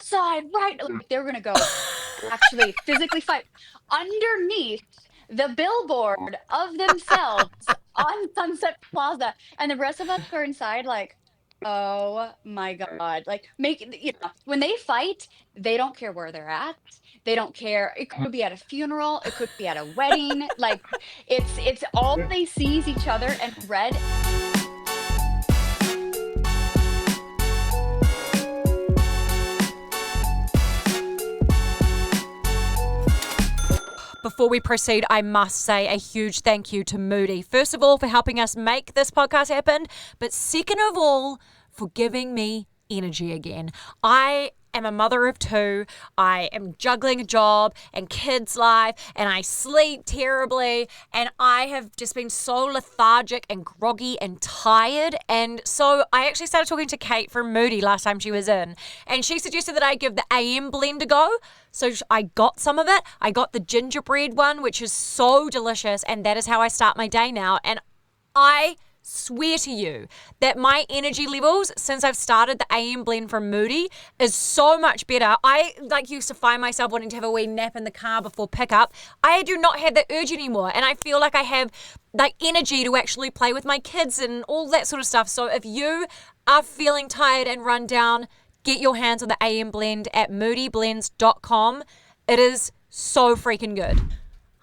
outside, right? Like they were gonna go actually physically fight underneath the billboard of themselves on Sunset Plaza, and the rest of us are inside like, oh my God. Like when they fight, they don't care where they're at. They don't care. It could be at a funeral, it could be at a wedding. Like it's all they see is each other and red. Before we proceed, I must say a huge thank you to Moody. First of all, for helping us make this podcast happen, but second of all, for giving me energy again. I am a mother of two. I am juggling a job and kids' life, and I sleep terribly, and I have just been so lethargic and groggy and tired. And so I actually started talking to Kate from Moody last time she was in, and she suggested that I give the AM blend a go. So I got some of it. I got the gingerbread one, which is so delicious, and that is how I start my day now. And I swear to you that my energy levels since I've started the AM blend from Moody is so much better. I used to find myself wanting to have a wee nap in the car before pickup. I do not have that urge anymore, and I feel like I have energy to actually play with my kids and all that sort of stuff. So if you are feeling tired and run down, get your hands on the AM blend at moodyblends.com. It is so freaking good.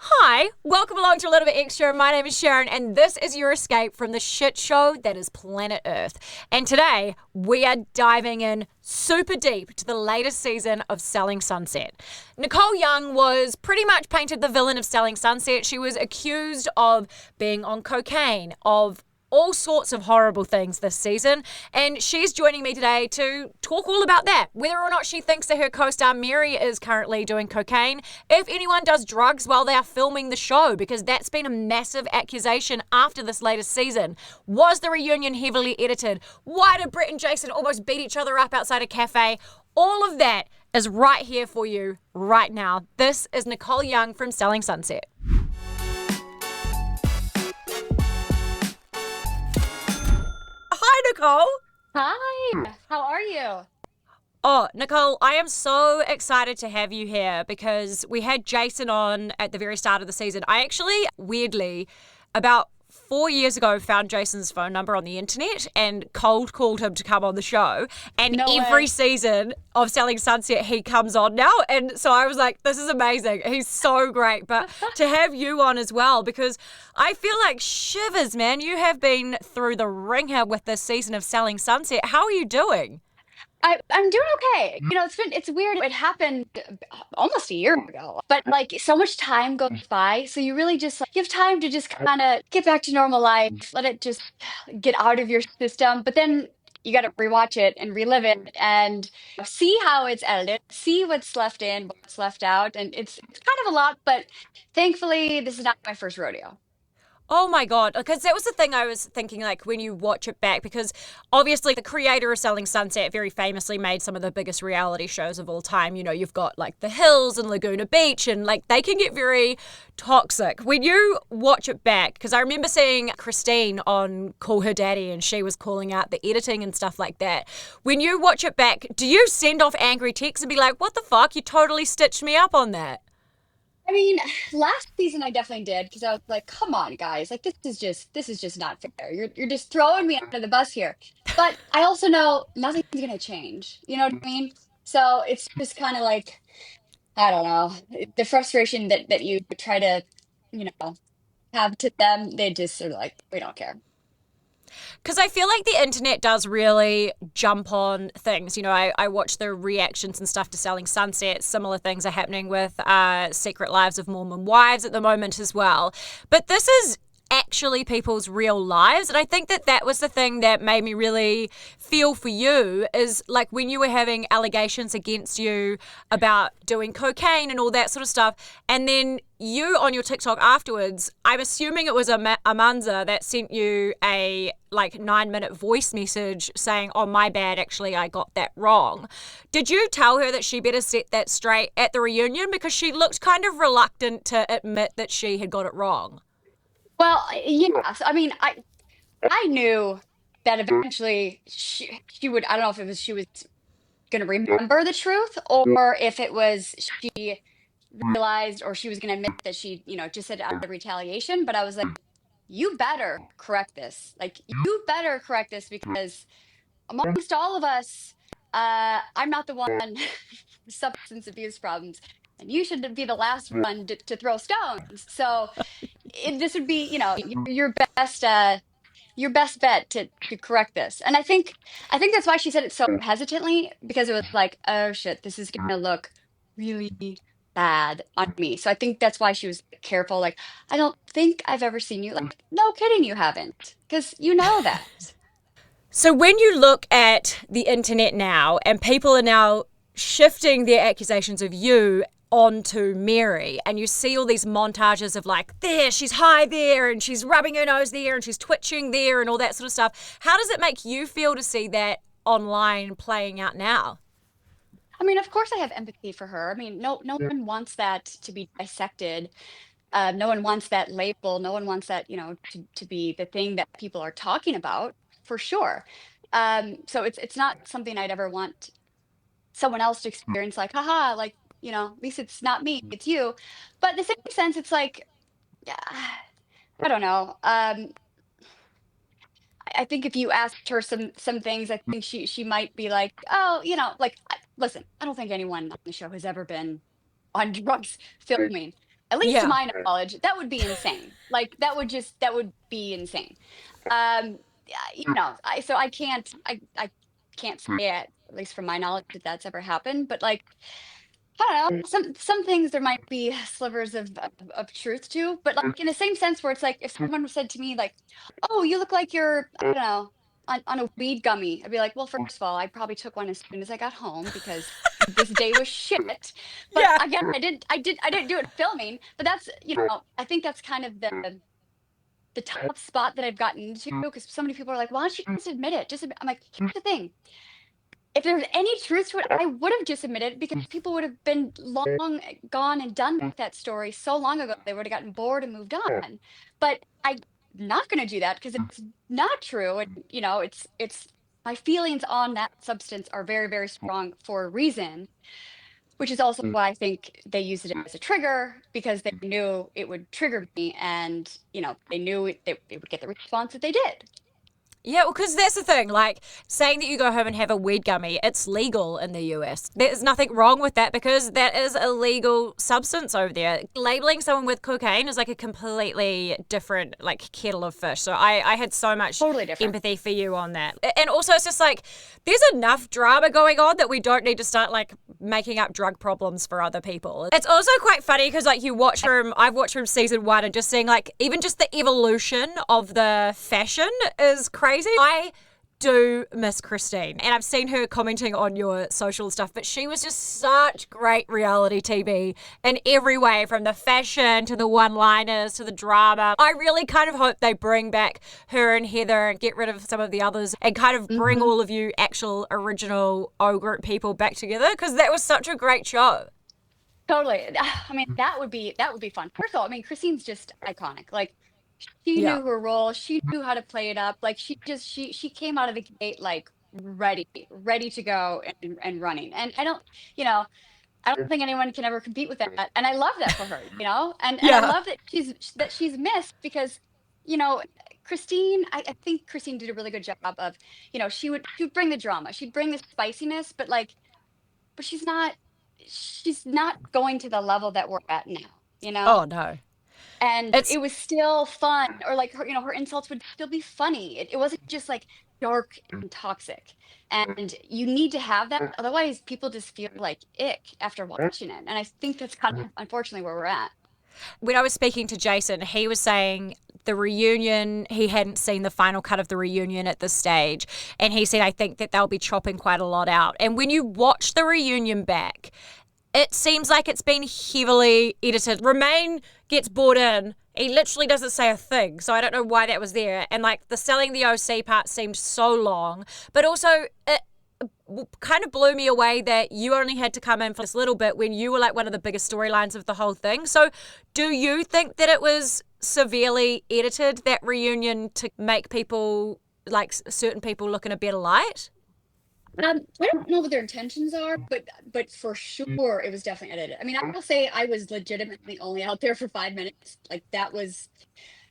Hi, welcome along to A Little Bit Extra. My name is Sharon, and this is your escape from the shit show that is planet Earth. And today, we are diving in super deep to the latest season of Selling Sunset. Nicole Young was pretty much painted the villain of Selling Sunset. She was accused of being on cocaine, of all sorts of horrible things this season, and she's joining me today to talk all about that, whether or not she thinks that her co-star Mary is currently doing cocaine, if anyone does drugs while they are filming the show, because that's been a massive accusation after this latest season. Was the reunion heavily edited? Why did Brett and Jason almost beat each other up outside a cafe? All of that is right here for you right now. This is Nicole Young from Selling Sunset. Hi, Nicole. Hi, how are you? Oh, Nicole, I am so excited to have you here because we had Jason on at the very start of the season. I actually, weirdly, about 4 years ago, found Jason's phone number on the internet and cold called him to come on the show. And No every way. season of Selling Sunset, he comes on now. And so I was like, this is amazing. He's so great. But to have you on as well, because I feel like shivers, man. You have been through the ringer with this season of Selling Sunset. How are you doing? I'm doing okay. It's weird. It happened almost a year ago, but like so much time goes by, so you really just you have time to just kind of get back to normal life, let it just get out of your system. But then you got to rewatch it and relive it and see how it's edited, see what's left in, what's left out, and it's kind of a lot. But thankfully, this is not my first rodeo. Oh my God. Because that was the thing I was thinking, like, when you watch it back, because obviously the creator of Selling Sunset very famously made some of the biggest reality shows of all time. You know, you've got like The Hills and Laguna Beach, and like they can get very toxic. When you watch it back, because I remember seeing Christine on Call Her Daddy and she was calling out the editing and stuff like that. When you watch it back, do you send off angry texts and be like, what the fuck? You totally stitched me up on that? I mean, last season I definitely did because I was like, "Come on, guys! Like this is just not fair. You're just throwing me under the bus here." But I also know nothing's gonna change. You know what I mean? So it's just kind of like I don't know the frustration that you try to you know have to them. They just are like, "We don't care." Because I feel like the internet does really jump on things. You know, I watch the reactions and stuff to Selling Sunset. Similar things are happening with Secret Lives of Mormon Wives at the moment as well. But this is actually people's real lives. And I think that that was the thing that made me really feel for you is like when you were having allegations against you about doing cocaine and all that sort of stuff. And then you on your TikTok afterwards, I'm assuming it was Amanza that sent you a like 9-minute voice message saying, oh, my bad, actually, I got that wrong. Did you tell her that she better set that straight at the reunion? Because she looked kind of reluctant to admit that she had got it wrong. Well, yes. I mean, I knew that eventually she would. I don't know if it was she was going to remember the truth, or if it was she realized, or she was going to admit that she, just said it out of retaliation. But I was like, you better correct this. Like, you better correct this because amongst all of us, I'm not the one with substance abuse problems, and you should be the last one to throw stones. So this would be, your best, your best bet to correct this. And I think that's why she said it so hesitantly, because it was like, oh shit, this is gonna look really bad on me. So I think that's why she was careful. Like, I don't think I've ever seen you. Like, no kidding, you haven't, because you know that. So when you look at the internet now and people are now shifting their accusations of you onto Mary, and you see all these montages of like, there, she's high there, and she's rubbing her nose there, and she's twitching there, and all that sort of stuff. How does it make you feel to see that online playing out now? I mean, of course I have empathy for her. I mean, no one wants that to be dissected. No one wants that label. No one wants that, to be the thing that people are talking about, for sure. So it's not something I'd ever want someone else to experience, like, haha, like, at least it's not me, it's you. But in the same sense, it's like, yeah, I don't know. I think if you asked her some things, I think she might be like, oh, like, listen, I don't think anyone on the show has ever been on drugs filming. At least to Yeah. my knowledge, that would be insane. Like, that would be insane. Yeah, so I can't say it, at least from my knowledge, that that's ever happened. But like, I don't know. Some things there might be slivers of truth to, but like in the same sense where it's like, if someone said to me like, "Oh, you look like you're, I don't know, on a weed gummy," I'd be like, "Well, first of all, I probably took one as soon as I got home because this day was shit." But Yeah. again, I didn't do it filming. But that's, I think that's kind of the tough spot that I've gotten into, because so many people are like, "Why don't you just admit it?" I'm like, here's the thing: if there's any truth to it, I would have just admitted it, because people would have been long gone and done with that story so long ago. They would have gotten bored and moved on. But I'm not going to do that because it's not true. And, it's my feelings on that substance are very, very strong for a reason, which is also why I think they used it as a trigger, because they knew it would trigger me, and, they knew they would get the response that they did. Yeah, well, because that's the thing. Like, saying that you go home and have a weed gummy, it's legal in the US. There's nothing wrong with that because that is a legal substance over there. Labeling someone with cocaine is like a completely different, like, kettle of fish. So I had so much Totally different. empathy for you on that. And also, it's just like, there's enough drama going on that we don't need to start, like, making up drug problems for other people. It's also quite funny because, like, I've watched from season 1, and just seeing, like, even just the evolution of the fashion is crazy. I do miss Christine, and I've seen her commenting on your social stuff, but she was just such great reality TV in every way, from the fashion to the one-liners to the drama. I really kind of hope they bring back her and Heather and get rid of some of the others and kind of bring all of you actual original O Group people back together, because that was such a great show. Totally. I mean, that would be fun. First of all, I mean, Christine's just iconic. Like, she Yeah. knew her role. She knew how to play it up. Like, she came out of the gate like ready to go and running. And you know, I don't think anyone can ever compete with that. And I love that for her, and I Yeah. love that she's missed, because, you know, Christine, I think Christine did a really good job of, she would bring the drama. She'd bring the spiciness, but like, but she's not going to the level that we're at now, you know? Oh, no. And It's it was still fun, or like her insults would still be funny. It wasn't just like dark and toxic. And you need to have that. Otherwise, people just feel like ick after watching it. And I think that's kind of unfortunately where we're at. when I was speaking to Jason, he was saying the reunion, he hadn't seen the final cut of the reunion at this stage. And he said, I think that they'll be chopping quite a lot out. And when you watch the reunion back, it seems like it's been heavily edited. Romain gets brought in. He literally doesn't say a thing. So I don't know why that was there. And like the selling the OC part seemed so long. But also, it kind of blew me away that you only had to come in for this little bit when you were like one of the biggest storylines of the whole thing. So do you think that it was severely edited, that reunion, to make people, like certain people, look in a better light? I don't know what their intentions are, but for sure it was definitely edited. I mean, I will say I was legitimately only out there for 5 minutes. Like that was,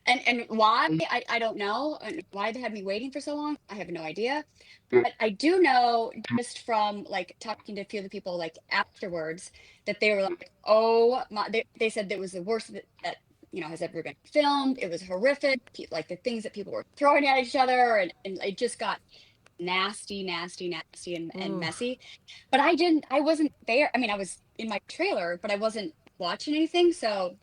and why I don't know, and why they had me waiting for so long. I have no idea. But I do know just from like talking to a few of the people like afterwards that they were like, oh my, they said that it was the worst that has ever been filmed. It was horrific. Like the things that people were throwing at each other, and it just got nasty, nasty, nasty, and Ooh. messy. But I wasn't there. I mean, I was in my trailer, but I wasn't watching anything. So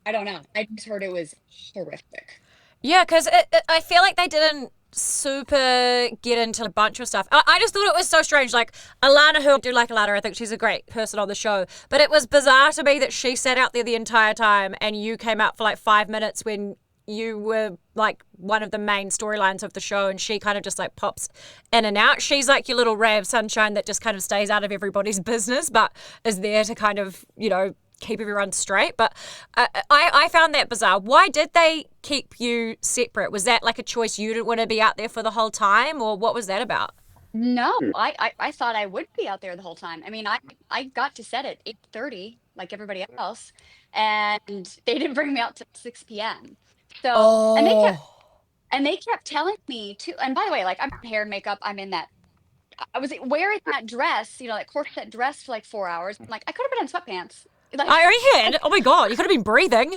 I don't know. I just heard it was horrific. Yeah, because I feel like they didn't super get into a bunch of stuff. I just thought it was so strange. Like, Alana, who I do like Alana, I think she's a great person on the show. But it was bizarre to me that she sat out there the entire time and you came out for like 5 minutes when you were like one of the main storylines of the show, and she kind of just like pops in and out. She's like your little ray of sunshine that just kind of stays out of everybody's business but is there to kind of, keep everyone straight. But I found that bizarre. Why did they keep you separate? Was that like a choice you didn't want to be out there for the whole time, or what was that about? No, I thought I would be out there the whole time. I mean, I got to set at 8:30 like everybody else, and they didn't bring me out till 6 p.m. So, Oh. and they kept telling me to, and by the way, like I'm in hair and makeup, I'm in that I was wearing that dress, like corset dress for like 4 hours. I'm like, I could have been in sweatpants. I Like already I had. Oh my god, you could have been breathing.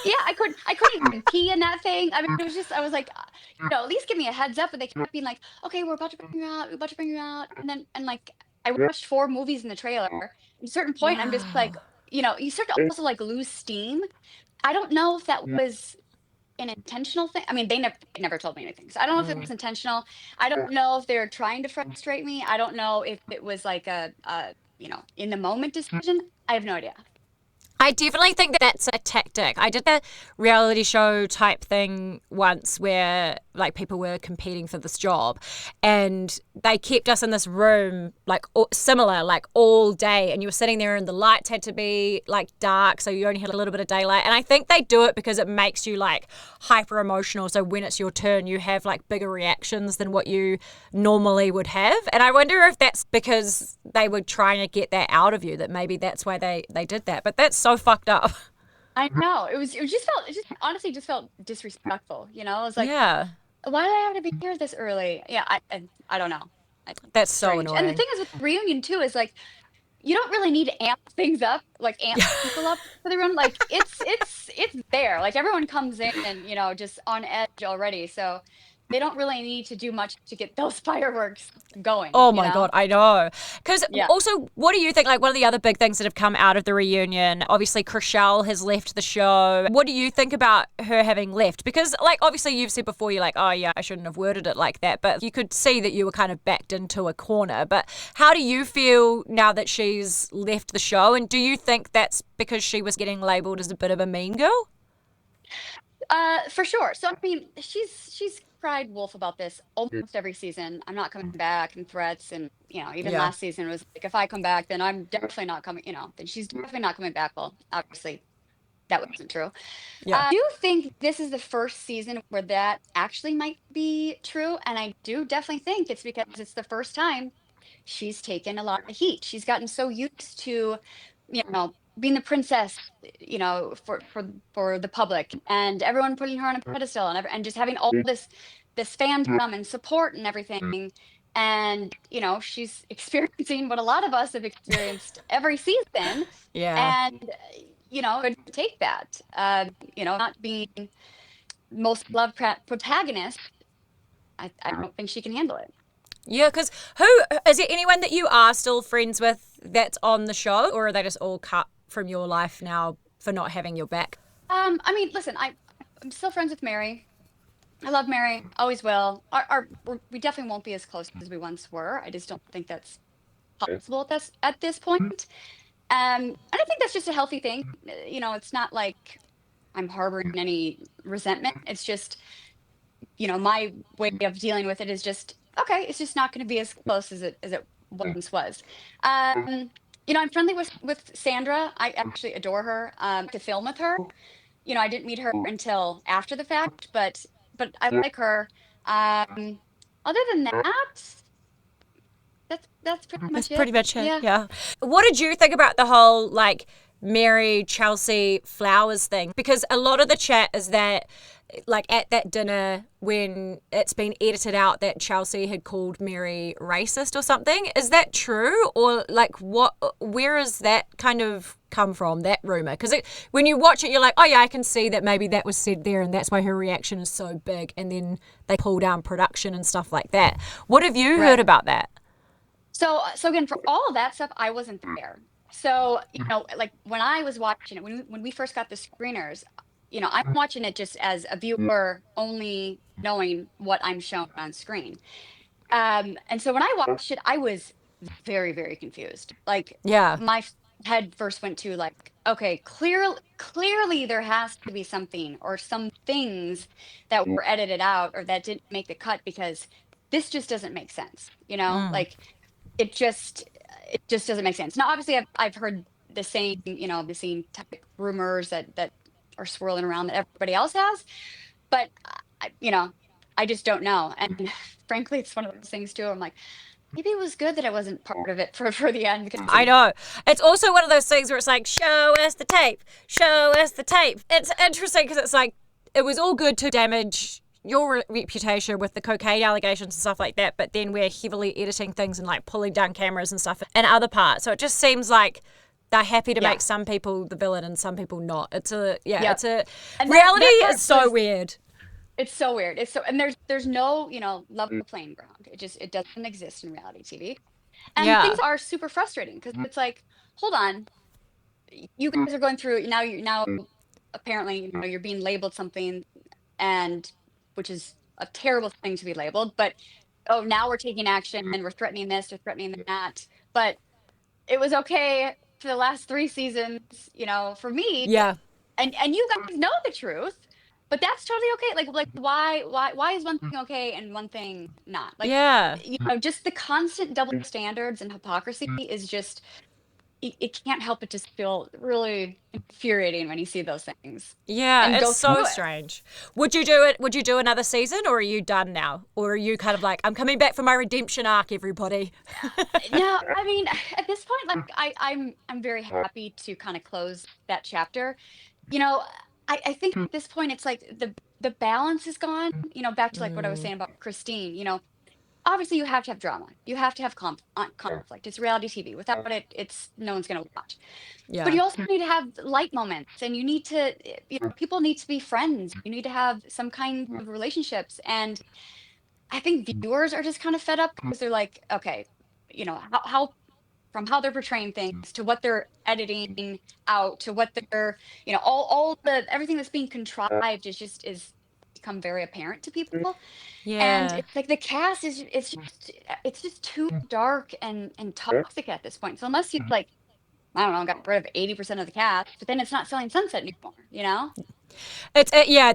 yeah, I couldn't even pee in that thing. I mean, it was just I was like, at least give me a heads up. But they kept being like, okay, we're about to bring you out, we're about to bring you out. And like I watched 4 movies in the trailer. At a certain point, I'm just like, Wow. you start to also like lose steam. I don't know if that was an intentional thing. I mean, they never told me anything. So I don't know if it was intentional. I don't know if they're trying to frustrate me. I don't know if it was like a in the moment decision. I have no idea. I definitely think that that's a tactic. I did a reality show type thing once where like people were competing for this job and they kept us in this room like similar like all day, and you were sitting there and the lights had to be like dark so you only had a little bit of daylight. And I think they do it because it makes you like hyper emotional, so when it's your turn you have like bigger reactions than what you normally would have. And I wonder if that's because they were trying to get that out of you, that maybe that's why they did that. But that's so fucked up. I know it just honestly just felt disrespectful. I was like, Yeah, why do I have to be here this early? Yeah, I don't know. that's so Strange. And the annoying. thing is with the reunion too is like you don't really need to amp things up, like amp people up for the room. Like it's there. Like everyone comes in and just on edge already. So they don't really need to do much to get those fireworks going, Oh you my know? god, I know. Because Yeah. also, what do you think? Like one of the other big things that have come out of the reunion, obviously, Chriselle has left the show. What do you think about her having left? Because, like, obviously, you've said before, you're like, oh yeah, I shouldn't have worded it like that. But you could see that you were kind of backed into a corner. But how do you feel now that she's left the show? And do you think that's because she was getting labelled as a bit of a mean girl? For sure. So I mean, she's cried wolf about this almost every season. I'm not coming back, and threats, and even Yeah. last season was like, if I come back, then I'm definitely not coming. Then she's definitely not coming back. Well, obviously that wasn't true. Yeah. I do think this is the first season where that actually might be true, and I do definitely think it's because it's the first time she's taken a lot of heat. She's gotten so used to, being the princess, for the public and everyone putting her on a pedestal and just having all this fandom and support and everything. And she's experiencing what a lot of us have experienced every season, Yeah. and could take that. Not being most loved protagonist. I don't think she can handle it. Yeah, because who is there anyone that you are still friends with that's on the show, or are they just all cut from your life now for not having your back? I mean, listen, I'm still friends with Mary. I love Mary, always will. We definitely won't be as close as we once were. I just don't think that's possible at this point. And I think that's just a healthy thing. It's not like I'm harboring any resentment. It's just, my way of dealing with it is just okay. It's just not going to be as close as it once was. I'm friendly with Sandra. I actually adore her. To film with her. I didn't meet her until after the fact, but I like her. Other than that, that's pretty That's much pretty it. much it. Yeah. Yeah. What did you think about the whole like Mary Chelsea flowers thing? Because a lot of the chat is that like at that dinner when it's been edited out that Chelsea had called Mary racist or something. Is that true? Or like what where is that kind of come from, that rumor? Because when you watch it you're like, oh yeah, I can see that maybe that was said there and that's why her reaction is so big, and then they pull down production and stuff like that. What have you heard Right. about that? So again, for all of that stuff, I wasn't there. So, like when I was watching it, when we first got the screeners, I'm watching it just as a viewer only knowing what I'm shown on screen. And so when I watched it, I was very, very confused. Like Yeah. my head first went to like, okay, clearly there has to be something or some things that were edited out or that didn't make the cut because this just doesn't make sense. Like it just doesn't make sense. Now, obviously, I've heard the same type of rumors that are swirling around that everybody else has, but I just don't know. And frankly, it's one of those things too. I'm like, maybe it was good that I wasn't part of it for the end because I know. It's also one of those things where it's like, show us the tape, show us the tape. It's interesting because it's like, it was all good to damage your reputation with the cocaine allegations and stuff like that, but then we're heavily editing things and like pulling down cameras and stuff in other parts. So it just seems like they're happy to yeah, make some people the villain and some people not. yeah. It's a And reality that is part so was weird. it's so weird. And there's no level playing ground. It doesn't exist in reality TV, and things Yeah. are super frustrating because it's like, hold on, you guys are going through now apparently you're being labeled something, and which is a terrible thing to be labeled, but oh, now we're taking action and we're threatening this or threatening that, but it was okay for the last 3 seasons, for me, Yeah. and you guys know the truth, but that's totally okay. Like why is one thing okay and one thing not? Like, Yeah. just the constant double standards and hypocrisy is just it can't help but just feel really infuriating when you see those things Yeah, and it's go so through it. strange. Would you do it? Would you do another season, or are you done now? Or are you kind of like, I'm coming back for my redemption arc, everybody? No, I mean, at this point, like I'm very happy to kind of close that chapter. You know, I think at this point it's like the balance is gone. Back to like what I was Mm, saying about Christine. Obviously you have to have drama. You have to have conflict. It's reality TV. Without it, it's no one's gonna watch. But yeah. you also need to have light moments, and you need to, people need to be friends. You need to have some kind of relationships, and I think viewers are just kind of fed up because they're like, okay, how from how they're portraying things to what they're editing out to what they're, all the everything that's being contrived is become very apparent to people. And Yeah. it's like the cast it's just too dark and toxic at this point. So unless you like, I don't know, got rid of 80% of the cast, but then it's not selling Sunset anymore. Yeah,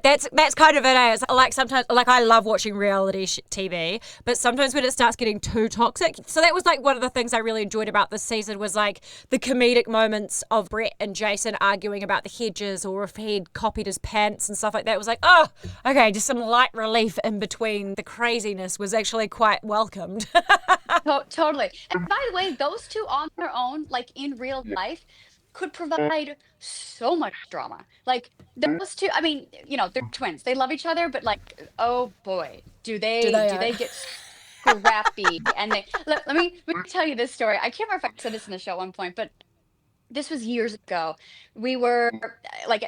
that's kind of it. Is like sometimes, like I love watching reality TV, but sometimes when it starts getting too toxic. So that was like one of the things I really enjoyed about this season was like the comedic moments of Brett and Jason arguing about the hedges or if he'd copied his pants and stuff like that. It was like, oh, okay, just some light relief in between the craziness was actually quite welcomed. Totally. And by the way, those two on their own, like in real life, could provide so much drama. Like those two, I mean, they're twins. They love each other, but like, oh boy, do Do they they? do they get scrappy? And let me tell you this story. I can't remember if I said this in the show at one point, but this was years ago. We were like,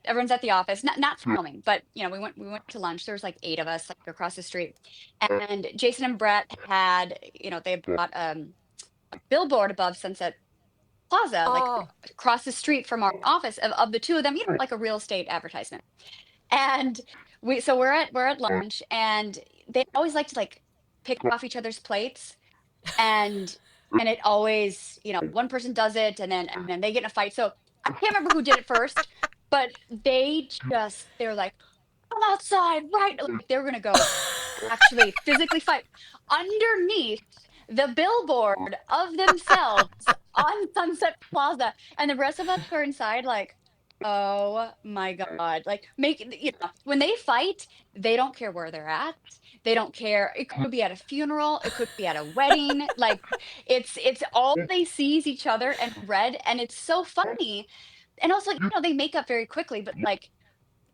everyone's at the office, not filming, but we went to lunch. There was like 8 of us like across the street, and Jason and Brett had, they had bought a billboard above Sunset Plaza, like Oh, across the street from our office of the two of them, like a real estate advertisement. And we're at lunch, and they always like to like pick off each other's plates, and it always, one person does it, and then they get in a fight. So I can't remember who did it first, but they're like, come outside, right? Like they were gonna go actually physically fight underneath the billboard of themselves on Sunset Plaza, and the rest of us are inside like, Oh my God. Like when they fight, they don't care where they're at. They don't care. It could be at a funeral, it could be at a wedding. Like it's all they see is each other and red, and it's so funny. And also, they make up very quickly, but like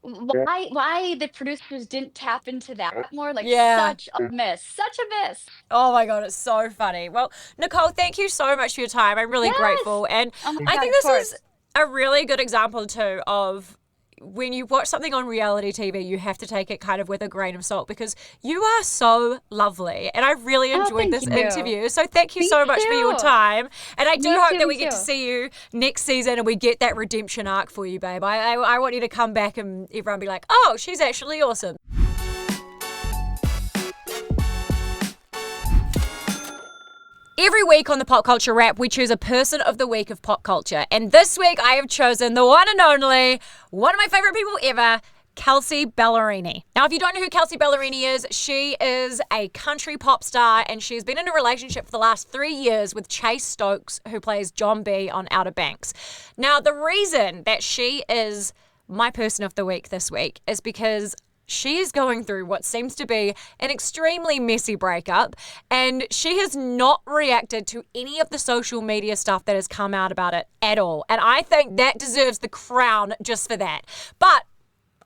why the producers didn't tap into that more? Like Yeah. such a miss. Such a miss. Oh my God, it's so funny. Well, Nicole, thank you so much for your time. I'm really Yes. grateful. And Oh my I God, think of this is course. a really good example too of when you watch something on reality TV, you have to take it kind of with a grain of salt because you are so lovely. And I really Oh, enjoyed thank this you. interview. So thank you Me so much for your too. time. And I do Me hope too. that Me we get to too. see you next season and we get that redemption arc for you, babe. I want you to come back and everyone be like, oh, she's actually awesome. Every week on the Pop Culture Wrap, we choose a person of the week of pop culture. And this week, I have chosen the one and only, one of my favorite people ever, Kelsea Ballerini. Now, if you don't know who Kelsea Ballerini is, she is a country pop star and she's been in a relationship for the last 3 years with Chase Stokes, who plays John B on Outer Banks. Now, the reason that she is my person of the week this week is because she is going through what seems to be an extremely messy breakup, and she has not reacted to any of the social media stuff that has come out about it at all. And I think that deserves the crown just for that. But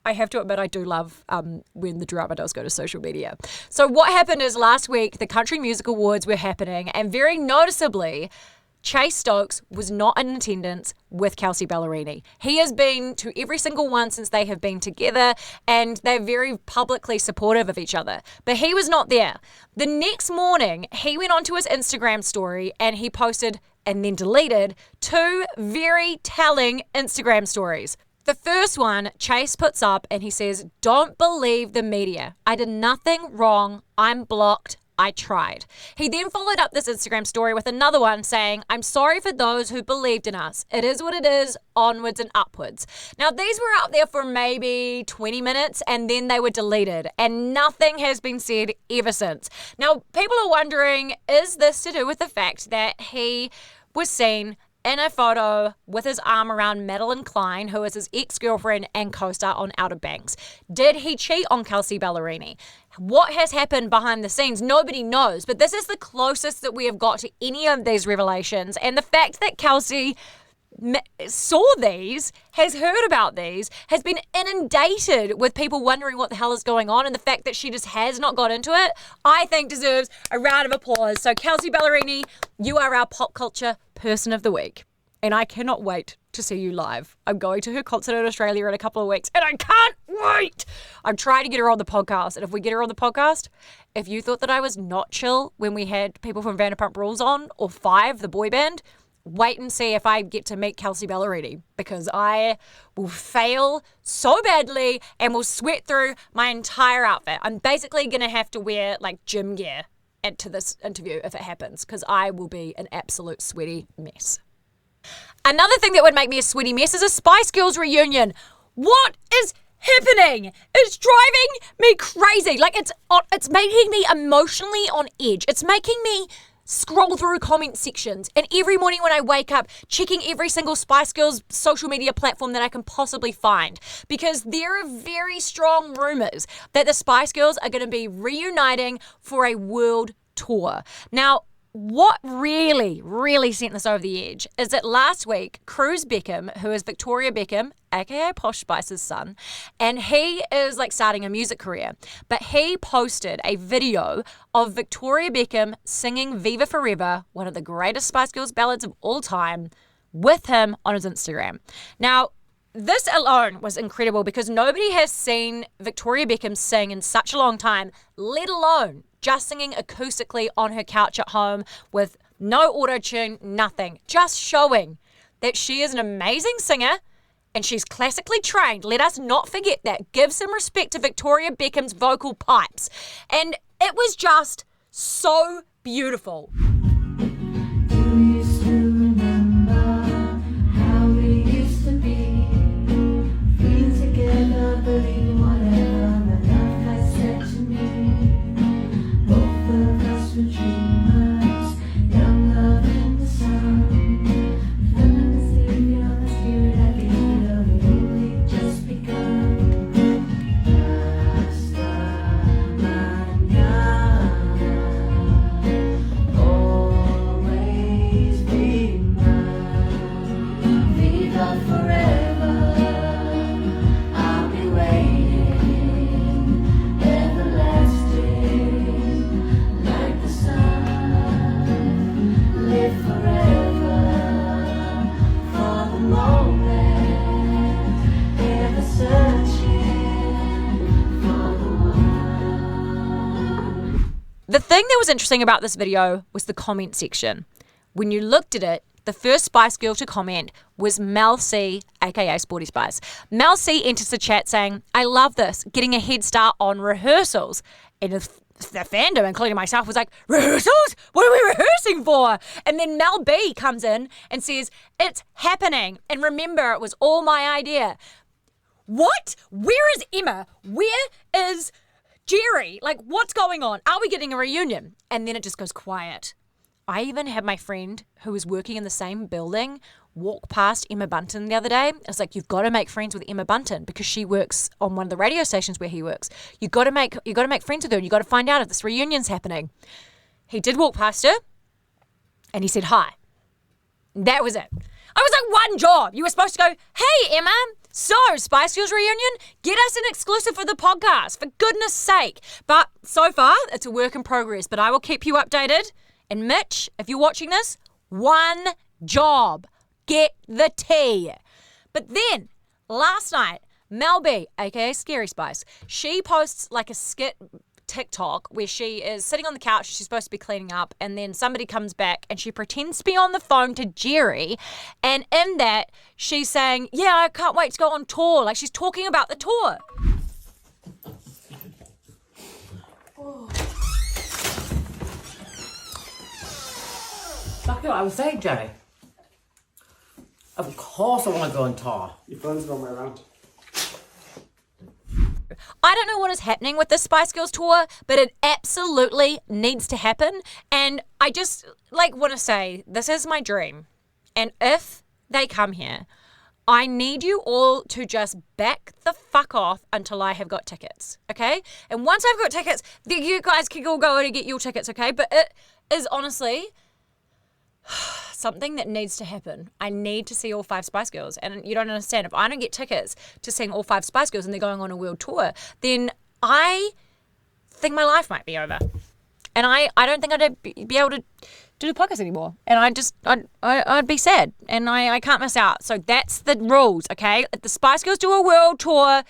I have to admit, I do love when the drama does go to social media. So what happened is last week, the Country Music Awards were happening, and very noticeably, Chase Stokes was not in attendance with Kelsea Ballerini. He has been to every single one since they have been together, and they're very publicly supportive of each other. But he was not there. The next morning, he went onto his Instagram story and he posted and then deleted 2 very telling Instagram stories. The first one, Chase puts up and he says, "Don't believe the media. I did nothing wrong. I'm blocked. I tried." He then followed up this Instagram story with another one saying, "I'm sorry for those who believed in us. It is what it is, onwards and upwards." Now, these were out there for maybe 20 minutes and then they were deleted and nothing has been said ever since. Now, people are wondering, is this to do with the fact that he was seen in a photo with his arm around Madeline Klein, who is his ex-girlfriend and co-star on Outer Banks? Did he cheat on Kelsea Ballerini? What has happened behind the scenes? Nobody knows, but this is the closest that we have got to any of these revelations. And the fact that Kelsea saw these, has heard about these, has been inundated with people wondering what the hell is going on, and the fact that she just has not got into it, I think deserves a round of applause. So Kelsea Ballerini, you are our pop culture person of the week. And I cannot wait to see you live. I'm going to her concert in Australia in a couple of weeks, and I can't wait. I'm trying to get her on the podcast, and if we get her on the podcast, if you thought that I was not chill when we had people from Vanderpump Rules on, or Five, the boy band, wait and see if I get to meet Kelsea Ballerini, because I will fail so badly and will sweat through my entire outfit. I'm basically going to have to wear like gym gear to this interview if it happens, because I will be an absolute sweaty mess. Another thing that would make me a sweaty mess is a Spice Girls reunion. What is happening? It's driving me crazy. Like it's making me emotionally on edge. It's making me scroll through comment sections, and every morning when I wake up, checking every single Spice Girls social media platform that I can possibly find, because there are very strong rumors that the Spice Girls are going to be reuniting for a world tour. Now, what really sent this over the edge is that last week, Cruz Beckham, who is Victoria Beckham, aka Posh Spice's son, and he is like starting a music career, but he posted a video of Victoria Beckham singing Viva Forever, one of the greatest Spice Girls ballads of all time, with him on his Instagram. Now, this alone was incredible because nobody has seen Victoria Beckham sing in such a long time, let alone just singing acoustically on her couch at home with no auto-tune, nothing. Just showing that she is an amazing singer and she's classically trained. Let us not forget that. Give some respect to Victoria Beckham's vocal pipes. And it was just so beautiful. The thing that was interesting about this video was the comment section. When you looked at it, the first Spice Girl to comment was Mel C, aka Sporty Spice. Mel C enters the chat saying, I love this, getting a head start on rehearsals. And the fandom, including myself, was like, rehearsals? What are we rehearsing for? And then Mel B comes in and says, it's happening. And remember, it was all my idea. What? Where is Emma? Where is Jerry? Like, what's going on? Are we getting a reunion? And then it just goes quiet. I even had my friend who was working in the same building walk past Emma Bunton the other day. I was like, you've got to make friends with Emma Bunton because she works on one of the radio stations where he works. You got to make friends with her and you got to find out if this reunion's happening. He did walk past her and he said hi. That was it. I was like, one job. You were supposed to go, hey, Emma, so Spice Girls reunion, get us an exclusive for the podcast, for goodness sake. But so far, it's a work in progress, but I will keep you updated. And Mitch, if you're watching this, one job. Get the tea. But then, last night, Mel B, aka Scary Spice, she posts like a skit TikTok where she is sitting on the couch, she's supposed to be cleaning up, and then somebody comes back and she pretends to be on the phone to Jerry, and in that, she's saying, yeah, I can't wait to go on tour. Like, she's talking about the tour. That's what I was saying, Jerry. Of course I want to go on tour. Your phone's gone way around. I don't know what is happening with this Spice Girls tour, but it absolutely needs to happen. And I just want to say, this is my dream. And if they come here, I need you all to just back the fuck off until I have got tickets, okay? And once I've got tickets, then you guys can all go in and get your tickets, okay? But it is honestly something that needs to happen. I need to see all 5 Spice Girls. And you don't understand, if I don't get tickets to seeing all 5 Spice Girls and they're going on a world tour, then I think my life might be over. And I don't think I'd be able to do the podcast anymore. And I'd be sad. And I can't miss out. So that's the rules, okay? If the Spice Girls do a world tour,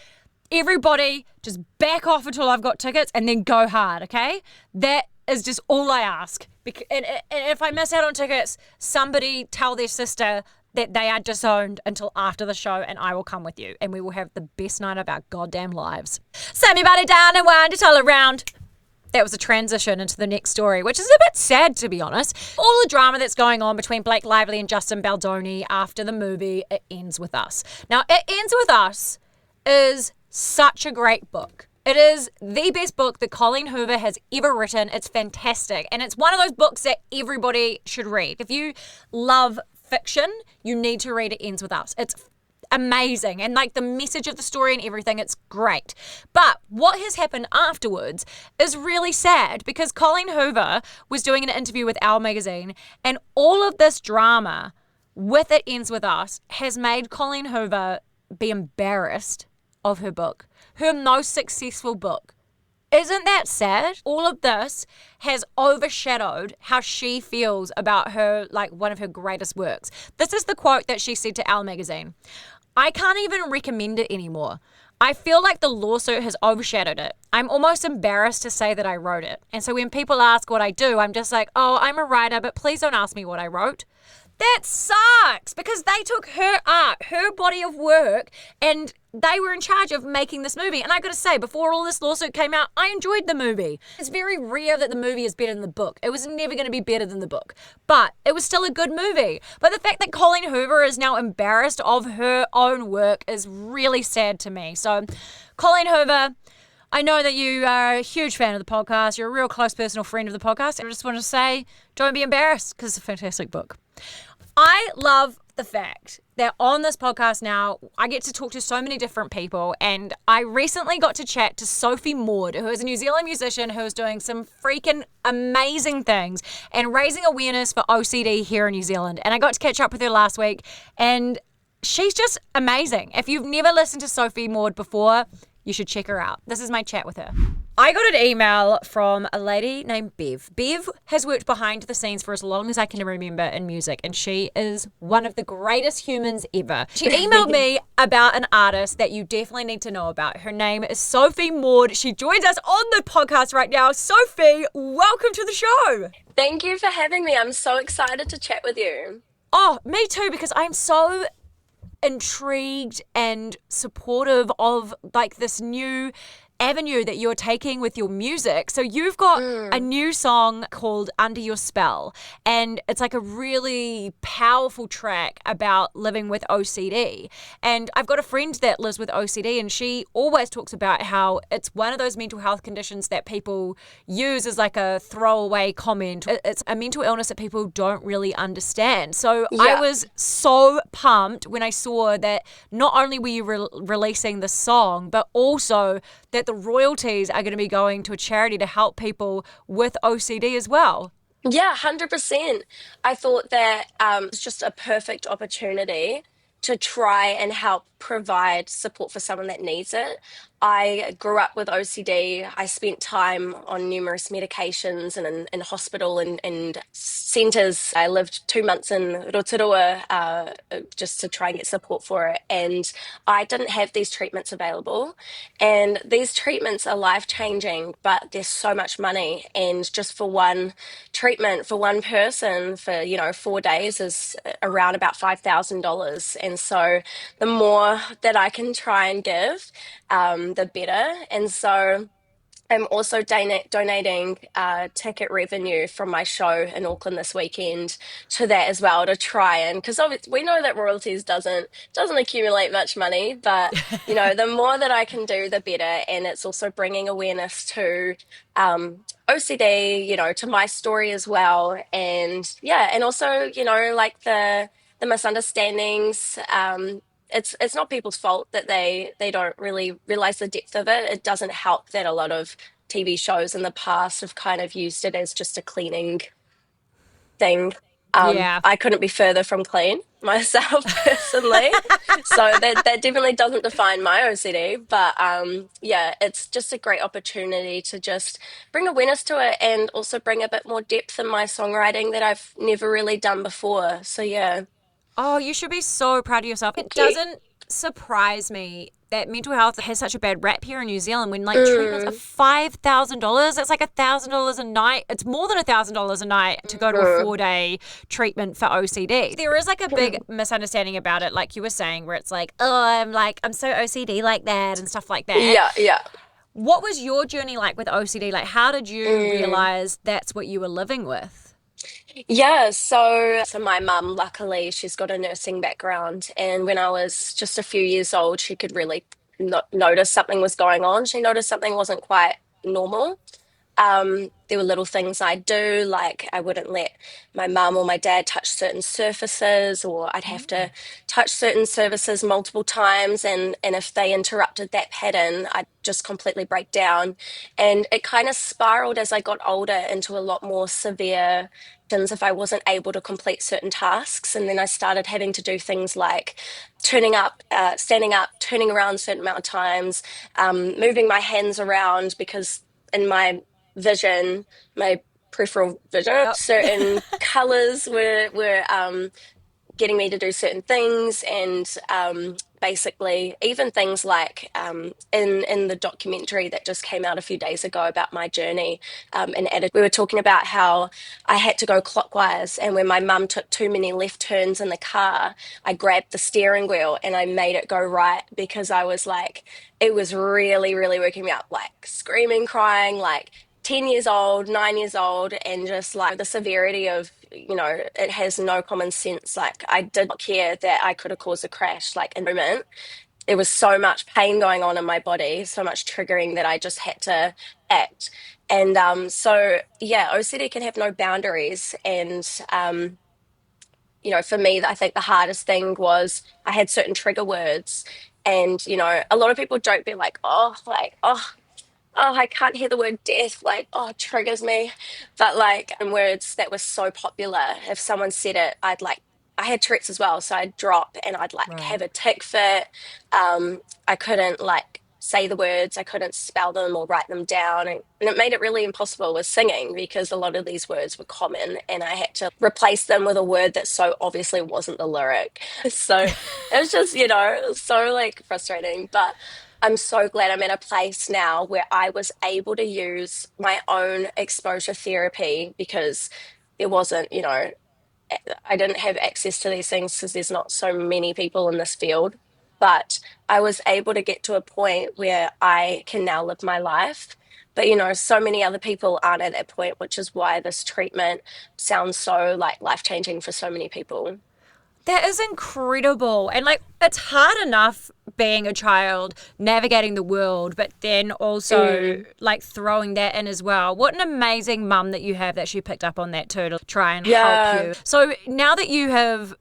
everybody just back off until I've got tickets and then go hard, okay? That is just all I ask. And if I miss out on tickets, somebody tell their sister that they are disowned until after the show, and I will come with you, and we will have the best night of our goddamn lives. Slam your body down and wind it all around. That was a transition into the next story, which is a bit sad, to be honest. All the drama that's going on between Blake Lively and Justin Baldoni after the movie It Ends With Us. Now, It Ends With Us is such a great book. It is the best book that Colleen Hoover has ever written. It's fantastic. And it's one of those books that everybody should read. If you love fiction, you need to read It Ends With Us. It's amazing. And like the message of the story and everything, it's great. But what has happened afterwards is really sad because Colleen Hoover was doing an interview with Our magazine, and all of this drama with It Ends With Us has made Colleen Hoover be embarrassed of her book, her most successful book. Isn't that sad? All of this has overshadowed how she feels about her, like one of her greatest works. This is the quote that she said to Our magazine. I can't even recommend it anymore. I feel like the lawsuit has overshadowed it. I'm almost embarrassed to say that I wrote it. And so when people ask what I do, I'm just like, oh, I'm a writer, but please don't ask me what I wrote. That sucks because they took her art, her body of work, and they were in charge of making this movie. And I got to say, before all this lawsuit came out, I enjoyed the movie. It's very rare that the movie is better than the book. It was never going to be better than the book, but it was still a good movie. But the fact that Colleen Hoover is now embarrassed of her own work is really sad to me. So, Colleen Hoover, I know that you are a huge fan of the podcast. You're a real close personal friend of the podcast. I just want to say, don't be embarrassed because it's a fantastic book. I love the fact that on this podcast now, I get to talk to so many different people, and I recently got to chat to Sophie Maud, who is a New Zealand musician who is doing some freaking amazing things and raising awareness for OCD here in New Zealand. And I got to catch up with her last week, and she's just amazing. If you've never listened to Sophie Maud before, you should check her out. This is my chat with her. I got an email from a lady named Bev. Bev has worked behind the scenes for as long as I can remember in music, and she is one of the greatest humans ever. She emailed me about an artist that you definitely need to know about. Her name is Sophie Maud. She joins us on the podcast right now. Sophie, welcome to the show. Thank you for having me. I'm so excited to chat with you. Oh, me too, because I'm so intrigued and supportive of like this new avenue that you're taking with your music. So you've got a new song called Under Your Spell, and it's like a really powerful track about living with OCD. And I've got a friend that lives with OCD, and she always talks about how it's one of those mental health conditions that people use as like a throwaway comment. It's a mental illness that people don't really understand. So I was so pumped when I saw that not only were you releasing the song, but also that the royalties are going to be going to a charity to help people with OCD as well. Yeah, 100%. I thought that it's just a perfect opportunity to try and help provide support for someone that needs it. I grew up with OCD. I spent time on numerous medications and in hospital and centres. I lived 2 months in Rotorua just to try and get support for it. And I didn't have these treatments available. And these treatments are life-changing, but there's so much money. And just for one treatment for one person for 4 days is around about $5,000. And so the more that I can try and give, the better. And so I'm also donating ticket revenue from my show in Auckland this weekend to that as well, to try and, because we know that royalties doesn't accumulate much money, but the more that I can do, the better. And it's also bringing awareness to OCD, to my story as well, and yeah, and also like the misunderstandings. It's not people's fault that they don't really realize the depth of it. It doesn't help that a lot of TV shows in the past have kind of used it as just a cleaning thing. Yeah. I couldn't be further from clean myself personally. So that definitely doesn't define my OCD. But yeah, it's just a great opportunity to just bring awareness to it and also bring a bit more depth in my songwriting that I've never really done before. So yeah. Oh, you should be so proud of yourself. It Thank you. doesn't surprise me that mental health has such a bad rap here in New Zealand when like treatments are $5,000. It's like $1,000 a night. It's more than $1,000 a night to go to a 4-day treatment for OCD. There is like a big misunderstanding about it, like you were saying, where it's like, oh, I'm so OCD like that and stuff like that. Yeah. What was your journey like with OCD? Like, how did you realize that's what you were living with? Yeah, so my mum, luckily, she's got a nursing background, and when I was just a few years old, she could really notice something was going on. She noticed something wasn't quite normal. There were little things I'd do, like I wouldn't let my mum or my dad touch certain surfaces, or I'd have to touch certain surfaces multiple times, and if they interrupted that pattern, I'd just completely break down. And it kind of spiraled as I got older into a lot more severe things if I wasn't able to complete certain tasks. And then I started having to do things like turning up, standing up, turning around a certain amount of times, moving my hands around because in my peripheral vision, certain colors were getting me to do certain things, and basically even things like in the documentary that just came out a few days ago about my journey in edit, we were talking about how I had to go clockwise, and when my mum took too many left turns in the car, I grabbed the steering wheel and I made it go right, because I was like, it was really, really working me up, like screaming, crying, like 10 years old, 9 years old, and just like the severity of, it has no common sense. Like, I did not care that I could have caused a crash. Like, in the moment, it was so much pain going on in my body, so much triggering, that I just had to act. And so, yeah, OCD can have no boundaries. And, for me, I think the hardest thing was I had certain trigger words. And, a lot of people joke, be like, oh, I can't hear the word death, like, oh, it triggers me. But like in words that were so popular, if someone said it, I had Tourette's as well, so I'd drop and I'd like Right. have a tick fit. I couldn't like say the words, I couldn't spell them or write them down. And it made it really impossible with singing because a lot of these words were common and I had to replace them with a word that so obviously wasn't the lyric. So it was just, so like frustrating. But I'm so glad I'm in a place now where I was able to use my own exposure therapy because there wasn't, I didn't have access to these things because there's not so many people in this field. But I was able to get to a point where I can now live my life. But, so many other people aren't at that point, which is why this treatment sounds so like life changing for so many people. That is incredible. And like, it's hard enough being a child, navigating the world, but then also like throwing that in as well. What an amazing mum that you have that she picked up on that too to try and help you. So now that you have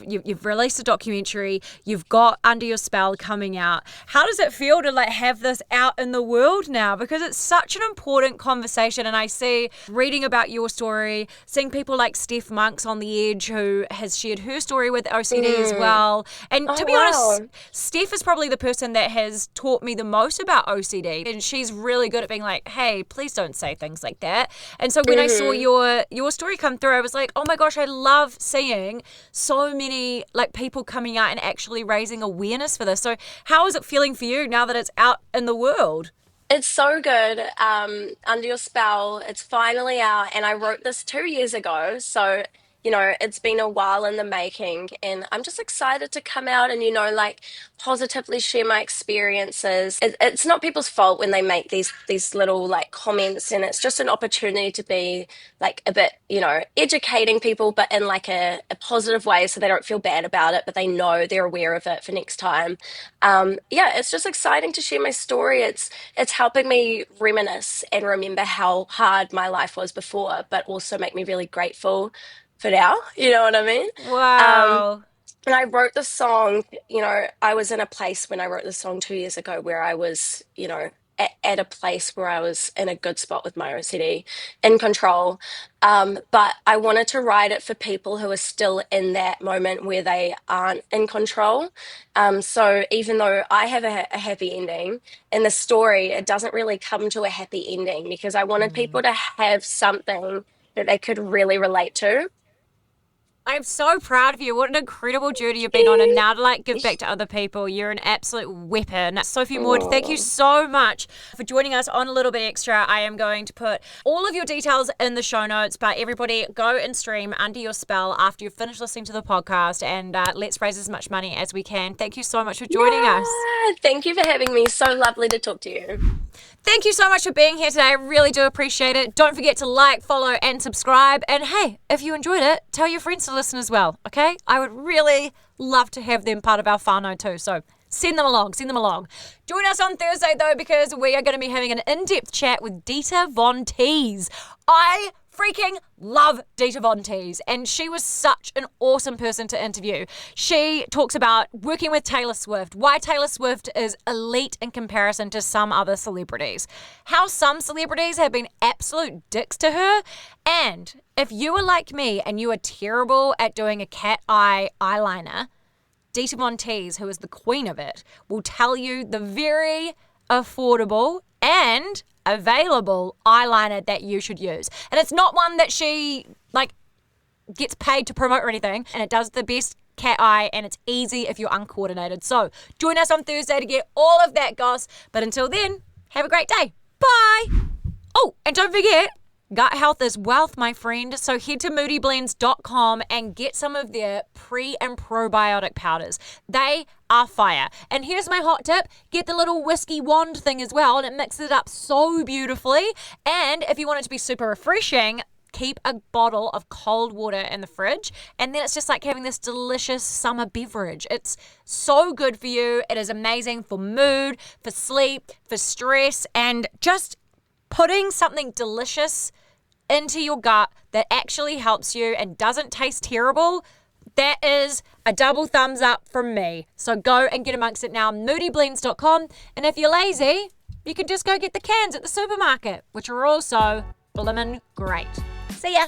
you've released a documentary, you've got Under Your Spell coming out, how does it feel to like have this out in the world now? Because it's such an important conversation, and I see reading about your story, seeing people like Steph Monks on the Edge who has shared her story with OCD as well. And to be honest, Steph is probably the person that has taught me the most about OCD, and she's really good at being like, hey, please don't say things like that. And so when I saw your story come through, I was like, oh my gosh, I love seeing so many like people coming out and actually raising awareness for this. So how is it feeling for you now that it's out in the world? It's so good. Under Your Spell, it's finally out, and I wrote this 2 years ago. So, it's been a while in the making, and I'm just excited to come out and, like positively share my experiences. It's not people's fault when they make these little like comments, and it's just an opportunity to be like a bit, educating people, but in like a positive way so they don't feel bad about it, but they know they're aware of it for next time. It's just exciting to share my story. It's helping me reminisce and remember how hard my life was before, but also make me really grateful for now. You know what I mean? Wow. And I wrote the song, I was in a place when I wrote the song 2 years ago where I was, at a place where I was in a good spot with my OCD, in control. But I wanted to write it for people who are still in that moment where they aren't in control. So even though I have a happy ending in the story, it doesn't really come to a happy ending because I wanted people to have something that they could really relate to. I'm so proud of you. What an incredible journey you've been on. And now to like give back to other people, you're an absolute weapon. Sophie Maud, thank you so much for joining us on A Little Bit Extra. I am going to put all of your details in the show notes, but everybody go and stream Under Your Spell after you've finished listening to the podcast, and let's raise as much money as we can. Thank you so much for joining us. Thank you for having me. So lovely to talk to you. Thank you so much for being here today. I really do appreciate it. Don't forget to like, follow, and subscribe. And hey, if you enjoyed it, tell your friends to listen as well, okay? I would really love to have them part of our whānau too. So send them along, send them along. Join us on Thursday, though, because we are going to be having an in-depth chat with Dita Von Teese. I freaking love Dita Von Teese, and she was such an awesome person to interview. She talks about working with Taylor Swift, why Taylor Swift is elite in comparison to some other celebrities, how some celebrities have been absolute dicks to her, and if you are like me and you are terrible at doing a cat eye eyeliner, Dita Von Teese, who is the queen of it, will tell you the very affordable and available eyeliner that you should use. And it's not one that she gets paid to promote or anything, and it does the best cat eye, and it's easy if you're uncoordinated. So join us on Thursday to get all of that goss. But until then, have a great day. Bye. Oh, and don't forget, gut health is wealth, my friend. So head to moodyblends.com and get some of their pre and probiotic powders. They are fire. And here's my hot tip. Get the little whiskey wand thing as well, and it mixes it up so beautifully. And if you want it to be super refreshing, keep a bottle of cold water in the fridge, and then it's just like having this delicious summer beverage. It's so good for you. It is amazing for mood, for sleep, for stress, and just putting something delicious into your gut that actually helps you and doesn't taste terrible, that is a double thumbs up from me. So go and get amongst it now, moodyblends.com. And if you're lazy, you can just go get the cans at the supermarket, which are also blimmin' great. See ya.